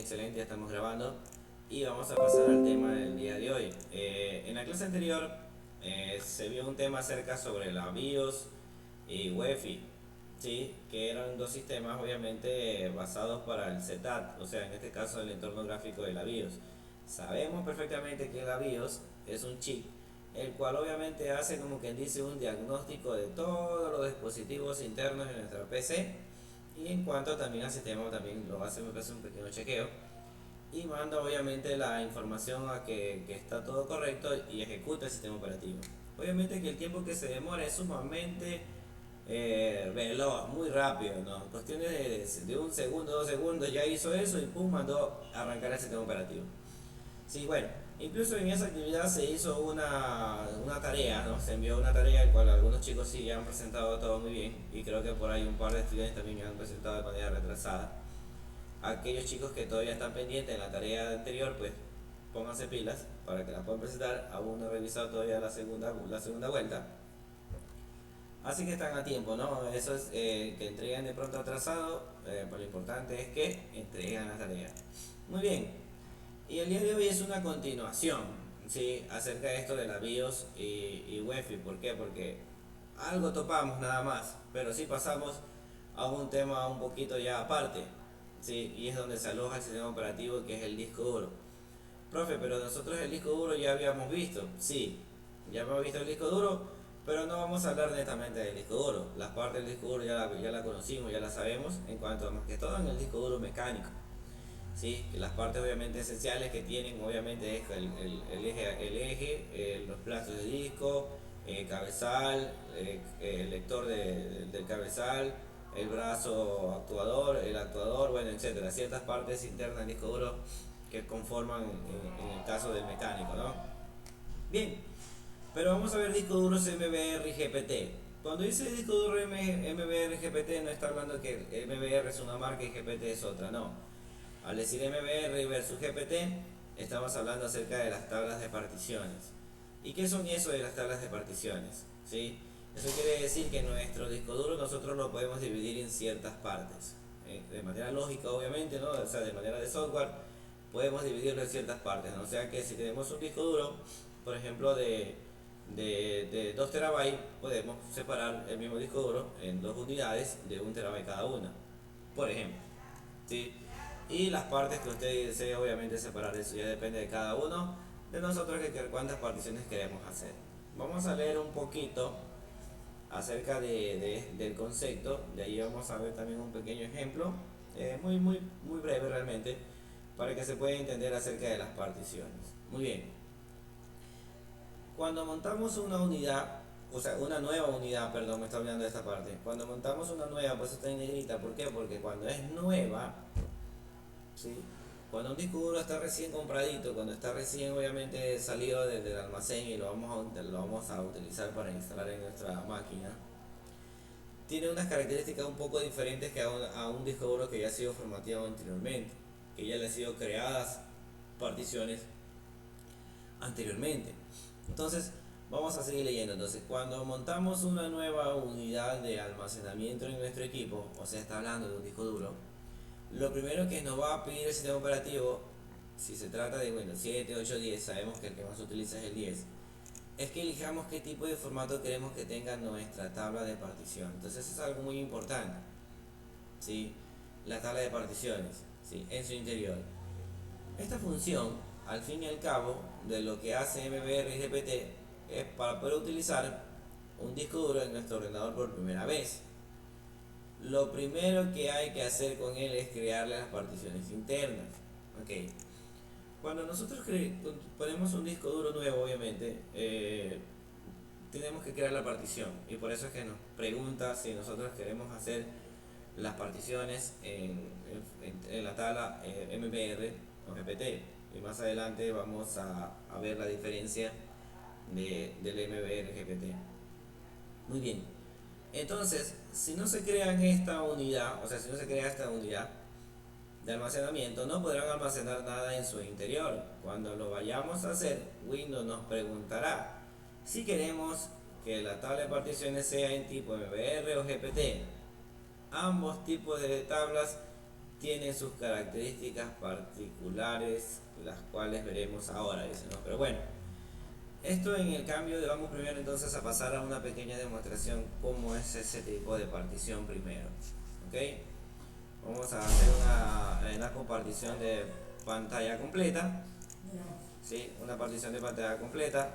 excelente, ya estamos grabando y vamos a pasar al tema del día de hoy. En la clase anterior se vio un tema acerca sobre la BIOS y UEFI, ¿sí? Que eran dos sistemas obviamente basados para el CTAT, o sea, en este caso el entorno gráfico de la BIOS. Sabemos perfectamente que la BIOS es un chip, el cual obviamente hace como quien dice un diagnóstico de todos los dispositivos internos de nuestra PC, y en cuanto también al sistema también lo hace, me hace un pequeño chequeo y manda obviamente la información a que está todo correcto y ejecuta el sistema operativo. Obviamente que el tiempo que se demora es sumamente veloz, muy rápido, ¿no? Cuestiones de un segundo, 2 segundos ya hizo eso y pum, mandó a arrancar el sistema operativo. Sí, bueno, incluso en esa actividad se hizo una tarea, ¿no? Se envió una tarea en la cual algunos chicos sí han presentado todo muy bien y creo que por ahí un par de estudiantes también han presentado de manera retrasada. Aquellos chicos que todavía están pendientes en la tarea anterior, pues pónganse pilas para que la puedan presentar. Aún no he revisado todavía la segunda vuelta. Así que están a tiempo, ¿no? Eso es que entreguen de pronto atrasado, pero lo importante es que entreguen la tarea. Muy bien, y el día de hoy es una continuación, ¿sí? Acerca de esto de la BIOS y UEFI. ¿Por qué? Porque algo topamos nada más, pero sí pasamos a un tema un poquito ya aparte, ¿sí? Y es donde se aloja el sistema operativo, que es el disco duro. Profe, pero nosotros el disco duro ya habíamos visto. Sí, ya hemos visto el disco duro, pero no vamos a hablar netamente del disco duro. Las partes del disco duro ya la conocimos, ya la sabemos, en cuanto a más que todo en el disco duro mecánico. ¿Sí? Que las partes obviamente esenciales que tienen obviamente es el eje, los plazos de disco, cabezal, el lector del cabezal, el brazo actuador, el actuador, bueno, etcétera. Ciertas partes internas del disco duro que conforman en el caso del mecánico, ¿no? Bien, pero vamos a ver discos duros MBR y GPT. Cuando dice disco duro MBR y GPT no está hablando que MBR es una marca y GPT es otra, no. Al decir MBR versus GPT, estamos hablando acerca de las tablas de particiones. ¿Y qué son eso de las tablas de particiones? ¿Sí? Eso quiere decir que nuestro disco duro nosotros lo podemos dividir en ciertas partes. De manera lógica, obviamente, ¿no? O sea, de manera de software, podemos dividirlo en ciertas partes, ¿no? O sea que si tenemos un disco duro, por ejemplo, de 2 terabytes, podemos separar el mismo disco duro en dos unidades de 1 terabyte cada una, por ejemplo. ¿Sí? Y las partes que usted desee obviamente separar, eso ya depende de cada uno de nosotros, que cuántas particiones queremos hacer. Vamos a leer un poquito acerca del concepto, de ahí vamos a ver también un pequeño ejemplo, muy breve realmente, para que se pueda entender acerca de las particiones. Muy bien, cuando montamos una unidad, o sea, una nueva unidad, perdón, me está olvidando de esta parte. Cuando montamos una nueva, pues está en negrita. ¿Por qué? Porque cuando es nueva, ¿sí? Cuando un disco duro está recién compradito, cuando está recién obviamente salido desde el almacén y lo vamos a utilizar para instalar en nuestra máquina, tiene unas características un poco diferentes que a un disco duro que ya ha sido formateado anteriormente, que ya le han sido creadas particiones anteriormente. Entonces, vamos a seguir leyendo. Entonces, cuando montamos una nueva unidad de almacenamiento en nuestro equipo, o sea, está hablando de un disco duro, lo primero que nos va a pedir el sistema operativo, si se trata de Windows 7, 8, 10, sabemos que el que más se utiliza es el 10, es que elijamos qué tipo de formato queremos que tenga nuestra tabla de partición. Entonces es algo muy importante, ¿sí? La tabla de particiones, ¿sí? En su interior. Esta función, al fin y al cabo, de lo que hace MBR y GPT, es para poder utilizar un disco duro en nuestro ordenador por primera vez. Lo primero que hay que hacer con él es crearle las particiones internas. Okay. Cuando nosotros ponemos un disco duro nuevo, obviamente, tenemos que crear la partición. Y por eso es que nos pregunta si nosotros queremos hacer las particiones en la tabla MBR o GPT. Y más adelante vamos a ver la diferencia del MBR GPT. Muy bien. Entonces, si no se crean esta unidad, o sea, si no se crea esta unidad de almacenamiento, no podrán almacenar nada en su interior. Cuando lo vayamos a hacer, Windows nos preguntará si queremos que la tabla de particiones sea en tipo MBR o GPT. Ambos tipos de tablas tiene sus características particulares, las cuales veremos ahora, dice, ¿no? Pero bueno, esto en el cambio, vamos primero entonces a pasar a una pequeña demostración cómo es ese tipo de partición primero, ¿ok? Vamos a hacer una compartición de pantalla completa, ¿sí? Una partición de pantalla completa,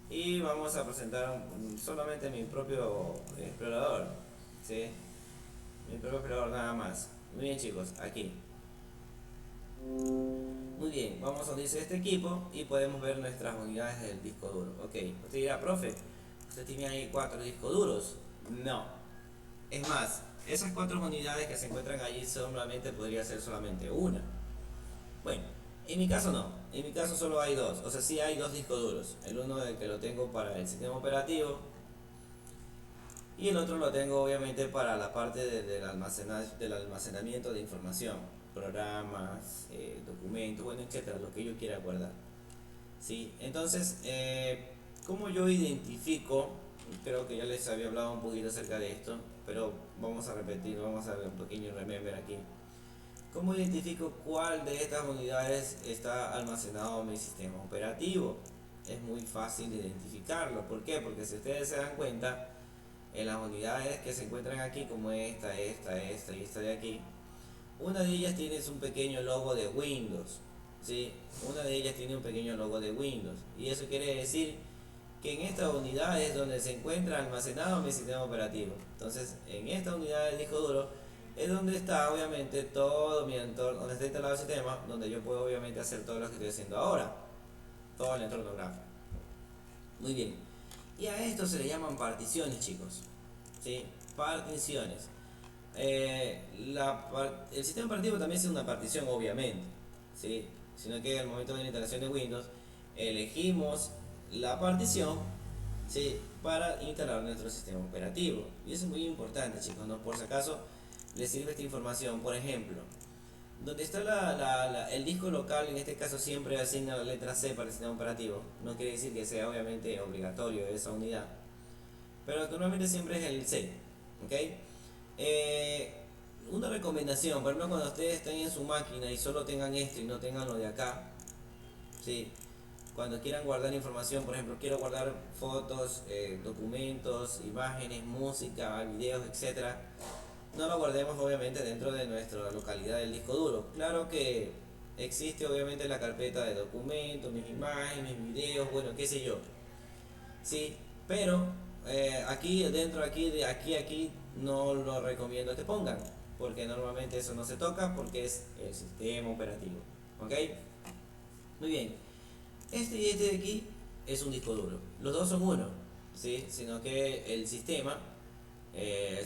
y vamos a presentar solamente mi propio explorador, ¿sí? Mi propio explorador nada más. Muy bien, chicos, aquí. Muy bien, vamos a donde dice este equipo y podemos ver nuestras unidades del disco duro. Ok, usted dirá, profe, usted tiene ahí 4 discos duros. No, es más, esas 4 unidades que se encuentran allí solamente podría ser solamente una. Bueno, en mi caso no, en mi caso solo hay 2, o sea, sí hay 2 discos duros. El uno del que lo tengo para el sistema operativo y el otro lo tengo obviamente para la parte del almacenamiento de información, programas, documentos, bueno, etcétera, lo que yo quiera guardar. ¿Sí? Entonces, ¿cómo yo identifico? Creo que ya les había hablado un poquito acerca de esto, pero vamos a repetir, vamos a ver un pequeño remember aquí. ¿Cómo identifico cuál de estas unidades está almacenado en mi sistema operativo? Es muy fácil de identificarlo. ¿Por qué? Porque si ustedes se dan cuenta, en las unidades que se encuentran aquí, como esta y esta de aquí, una de ellas tiene un pequeño logo de Windows, ¿sí? Una de ellas tiene un pequeño logo de Windows, y eso quiere decir que en esta unidad es donde se encuentra almacenado mi sistema operativo. Entonces, en esta unidad de disco duro es donde está obviamente todo mi entorno, donde está instalado el sistema, donde yo puedo obviamente hacer todo lo que estoy haciendo ahora, todo el entorno gráfico. Muy bien, y a esto se le llaman particiones, chicos, ¿sí? Particiones. El sistema operativo también es una partición, obviamente, ¿sí? Sino que al momento de la instalación de Windows elegimos la partición, ¿sí? Para instalar nuestro sistema operativo. Y eso es muy importante, chicos, ¿no? Por si acaso les sirve esta información. Por ejemplo, donde está el disco local, en este caso siempre asigna la letra C para el sistema operativo. No quiere decir que sea obviamente obligatorio esa unidad, pero normalmente siempre es el C, ¿ok? Una recomendación, por ejemplo, cuando ustedes estén en su máquina y solo tengan esto y no tengan lo de acá, ¿sí? Cuando quieran guardar información, por ejemplo, quiero guardar fotos, documentos, imágenes, música, videos, etcétera, no lo guardemos obviamente dentro de nuestra localidad del disco duro. Claro que existe obviamente la carpeta de documentos, mis imágenes, mis videos, bueno, qué sé yo, ¿sí? Pero aquí dentro, aquí no lo recomiendo que pongan, porque normalmente eso no se toca porque es el sistema operativo, ¿ok? Muy bien, este y este de aquí es un disco duro, los dos son uno, ¿sí? Sino que el sistema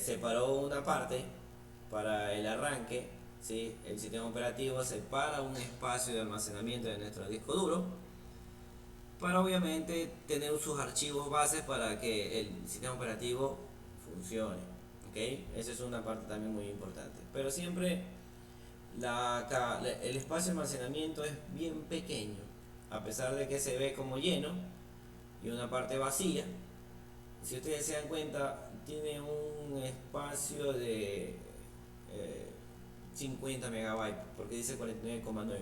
separó una parte para el arranque, ¿sí? El sistema operativo separa un espacio de almacenamiento de nuestro disco duro para obviamente tener sus archivos bases para que el sistema operativo funcione, ¿ok? Esa es una parte también muy importante, pero siempre el espacio de almacenamiento es bien pequeño, a pesar de que se ve como lleno y una parte vacía. Si ustedes se dan cuenta, tiene un espacio de 50 megabytes, porque dice 49,9.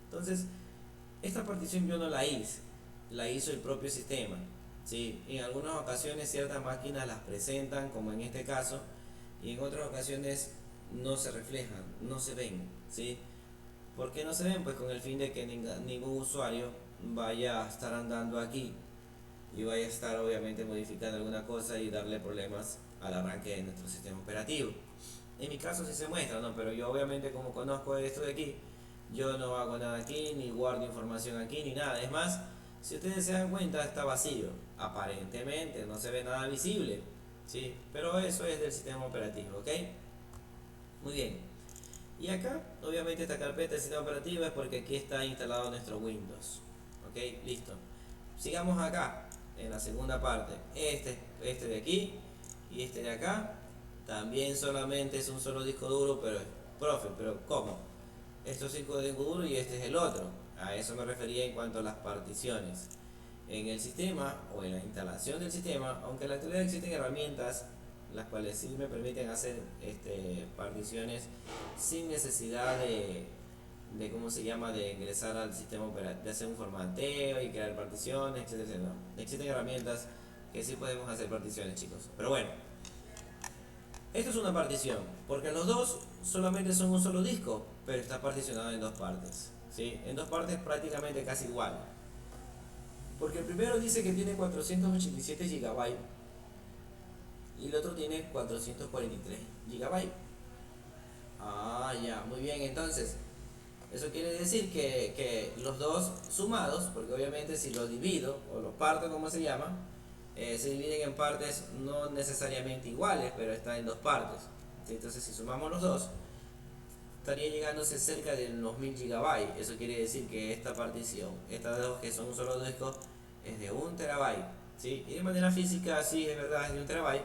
Entonces, esta partición yo no la hice, la hizo el propio sistema, ¿sí? En algunas ocasiones ciertas máquinas las presentan, como en este caso, y en otras ocasiones no se reflejan, no se ven, ¿sí? ¿Por qué no se ven? Pues con el fin de que ningún usuario vaya a estar andando aquí y vaya a estar obviamente modificando alguna cosa y darle problemas al arranque de nuestro sistema operativo. En mi caso sí se muestra, ¿no? Pero yo obviamente, como conozco esto de aquí, yo no hago nada aquí, ni guardo información aquí, ni nada. Es más, si ustedes se dan cuenta, está vacío. Aparentemente no se ve nada visible, ¿sí? Pero eso es del sistema operativo, ¿ok? Muy bien. Y acá, obviamente esta carpeta de sistema operativo es porque aquí está instalado nuestro Windows, ¿ok? Listo. Sigamos acá, en la segunda parte. Este de aquí y este de acá también solamente es un solo disco duro, pero profe, pero ¿cómo? Esto es 5 discos duros y este es el otro. A eso me refería en cuanto a las particiones. En el sistema o en la instalación del sistema, aunque en la actualidad existen herramientas las cuales sí me permiten hacer particiones sin necesidad de cómo se llama, de ingresar al sistema operativo, de hacer un formateo y crear particiones, etcétera, etcétera. Existen herramientas que sí podemos hacer particiones, chicos. Pero bueno, esto es una partición, porque los dos solamente son un solo disco, pero está particionado en dos partes, ¿sí? En dos partes prácticamente casi igual. Porque el primero dice que tiene 487 GB y el otro tiene 443 GB. Ah, ya, muy bien, entonces eso quiere decir que los dos sumados, porque obviamente si los divido o los parto como se llama, se dividen en partes no necesariamente iguales, pero están en dos partes. Entonces si sumamos los dos, estaría llegándose cerca de unos 1000 GB. Eso quiere decir que esta partición, estas dos que son un solo disco, es de 1 TB. ¿Sí? Y de manera física sí es verdad, es de 1 TB,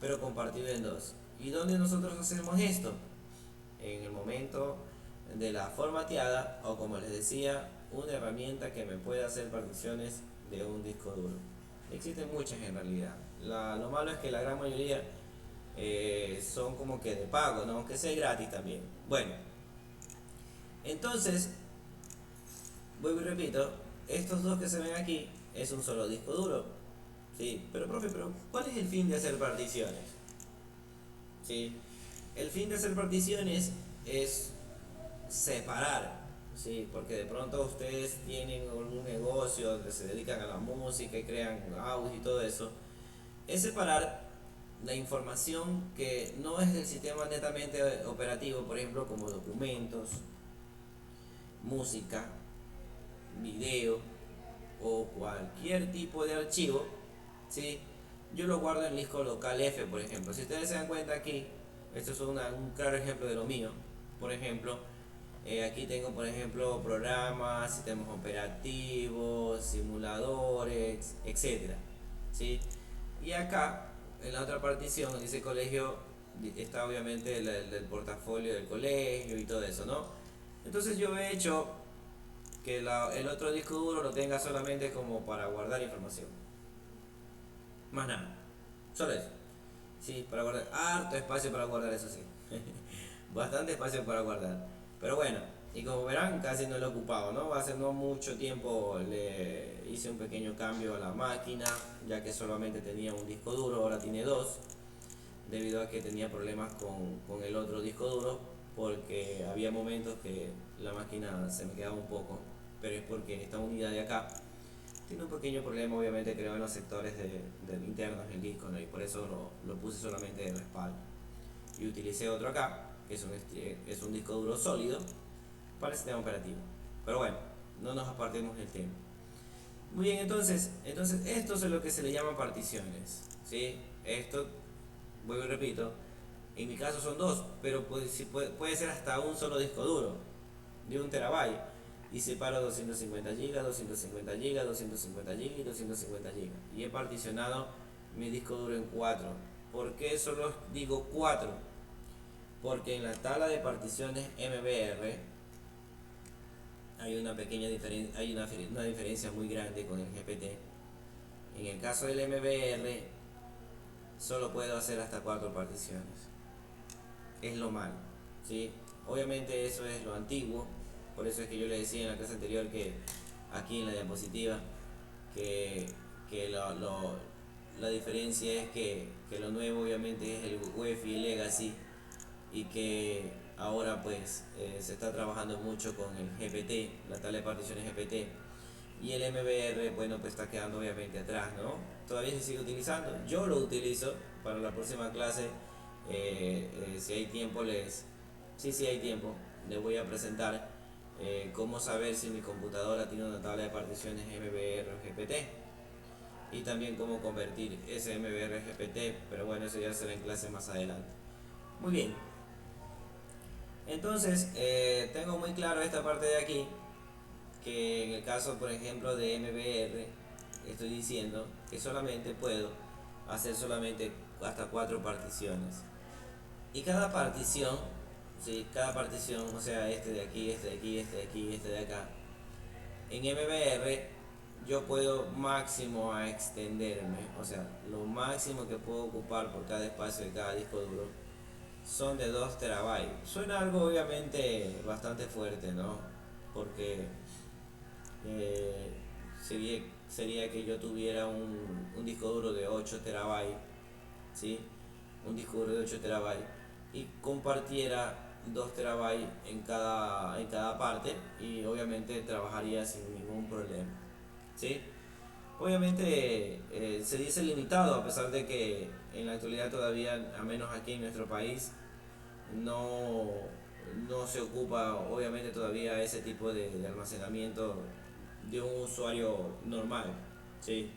pero compartido en dos. ¿Y dónde nosotros hacemos esto? En el momento de la formateada, o como les decía, una herramienta que me puede hacer particiones de un disco duro. Existen muchas en realidad. Lo malo es que la gran mayoría son como que de pago, ¿no? Aunque sea gratis también. Bueno, entonces, vuelvo y repito, estos dos que se ven aquí es un solo disco duro. Sí, pero profe, ¿cuál es el fin de hacer particiones? Sí, el fin de hacer particiones es separar, ¿sí? Porque de pronto ustedes tienen algún negocio que se dedican a la música y crean audios y todo eso, es separar la información que no es del sistema netamente operativo, por ejemplo, como documentos, música, video o cualquier tipo de archivo, ¿sí? Yo lo guardo en el disco local F, por ejemplo. Si ustedes se dan cuenta aquí, esto es un claro ejemplo de lo mío. Por ejemplo, aquí tengo, por ejemplo, programas, sistemas operativos, simuladores, etcétera, ¿sí? Y acá, en la otra partición, donde dice colegio, está obviamente el portafolio del colegio y todo eso, ¿no? Entonces yo he hecho que el otro disco duro lo tenga solamente como para guardar información. Más nada. Solo eso. Sí, para guardar. Harto espacio para guardar, eso sí. Bastante espacio para guardar. Pero bueno, y como verán, casi no lo he ocupado, ¿no? Hace no mucho tiempo le hice un pequeño cambio a la máquina, ya que solamente tenía un disco duro, ahora tiene dos, debido a que tenía problemas con el otro disco duro, porque había momentos que la máquina se me quedaba un poco, pero es porque esta unidad de acá tiene un pequeño problema, obviamente, creo, en los sectores internos del disco, ¿no? Y por eso lo puse solamente de respaldo. Y utilicé otro acá, que es un disco duro sólido para el sistema operativo. Pero bueno, no nos apartemos del tema. Muy bien, entonces esto es lo que se le llama particiones, ¿sí? Esto, vuelvo y repito, en mi caso son dos, pero puede ser hasta un solo disco duro de 1 TB. Y separo 250 GB, 250 GB, 250 GB y 250 GB. Y he particionado mi disco duro en 4. ¿Por qué solo digo 4? Porque en la tabla de particiones MBR hay una pequeña diferencia, hay una diferencia muy grande con el GPT. En el caso del MBR solo puedo hacer hasta 4 particiones. Es lo malo, ¿sí? Obviamente eso es lo antiguo. Por eso es que yo le decía en la clase anterior, que aquí en la diapositiva, que la diferencia es que lo nuevo obviamente es el UEFI y el Legacy, y que ahora pues se está trabajando mucho con el GPT, la tabla de particiones GPT, y el MBR, bueno, pues está quedando obviamente atrás, ¿no? Todavía se sigue utilizando, yo lo utilizo para la próxima clase. Si hay tiempo sí hay tiempo, les voy a presentar cómo saber si mi computadora tiene una tabla de particiones MBR o GPT, y también cómo convertir ese MBR a GPT, pero bueno, eso ya será en clase más adelante. Muy bien, entonces tengo muy claro esta parte de aquí, que en el caso, por ejemplo, de MBR, estoy diciendo que solamente puedo hacer solamente hasta 4 particiones, y cada partición, ¿sí? Cada partición, o sea, este de aquí, este de aquí, este de aquí, este de acá, en MBR yo puedo máximo a extenderme, o sea, lo máximo que puedo ocupar por cada espacio de cada disco duro son de 2 terabytes. Suena algo obviamente bastante fuerte, ¿no? Porque eh, sería que yo tuviera un disco duro de 8 terabytes, ¿sí? Un disco duro de 8 terabytes y compartiera 2 terabytes en cada parte y obviamente trabajaría sin ningún problema, ¿sí? Obviamente se dice limitado a pesar de que en la actualidad todavía, al menos aquí en nuestro país, no, no se ocupa obviamente todavía ese tipo de almacenamiento de un usuario normal, ¿sí?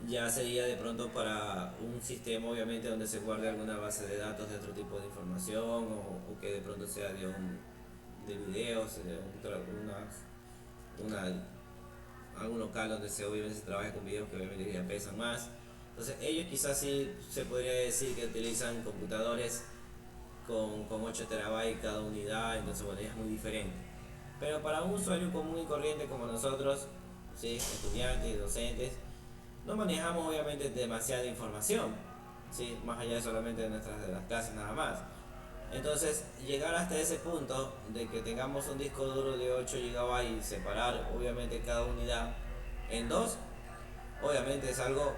Ya sería de pronto para un sistema obviamente donde se guarde alguna base de datos de otro tipo de información o que de pronto sea de videos, de una, algún local donde obviamente se trabaje con videos que obviamente ya pesan más. Entonces ellos quizás sí se podría decir que utilizan computadores con 8 terabytes cada unidad, entonces bueno, es muy diferente. Pero para un usuario común y corriente como nosotros, ¿sí? Estudiantes y docentes, no manejamos obviamente demasiada información, ¿sí? Más allá de solamente de las clases nada más. Entonces, llegar hasta ese punto de que tengamos un disco duro de 8 GB y separar obviamente cada unidad en dos, obviamente es algo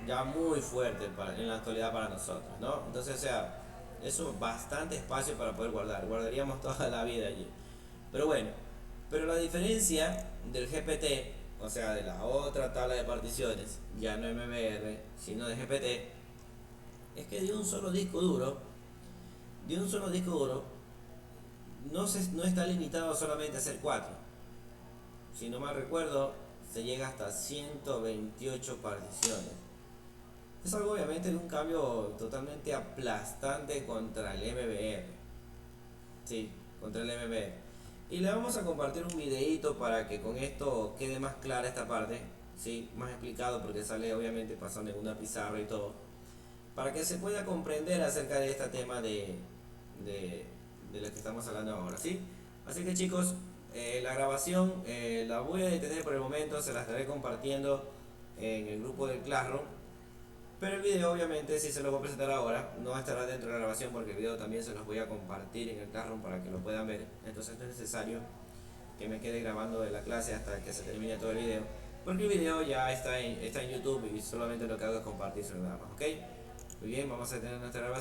ya muy fuerte en la actualidad para nosotros, ¿no? Entonces, o sea, eso es bastante espacio para poder guardar, guardaríamos toda la vida allí. Pero bueno, pero la diferencia del GPT, o sea, de la otra tabla de particiones, ya no MBR, sino de GPT, es que de un solo disco duro, no está limitado solamente a hacer 4. Si no mal recuerdo, se llega hasta 128 particiones. Es algo obviamente de un cambio totalmente aplastante contra el MBR. Sí, contra el MBR. Y le vamos a compartir un videito para que con esto quede más clara esta parte, ¿sí? Más explicado porque sale obviamente pasando en una pizarra y todo. Para que se pueda comprender acerca de este tema de, de lo que estamos hablando ahora, ¿sí? Así que chicos, la grabación la voy a detener por el momento, se la estaré compartiendo en el grupo del Classroom. Pero el video obviamente sí se lo voy a presentar ahora, no estará dentro de la grabación porque el video también se los voy a compartir en el Classroom para que lo puedan ver. Entonces no es necesario que me quede grabando de la clase hasta que se termine todo el video. Porque el video ya está en YouTube y solamente lo que hago es compartirlo nada más, ¿ok? Muy bien, vamos a tener nuestra grabación.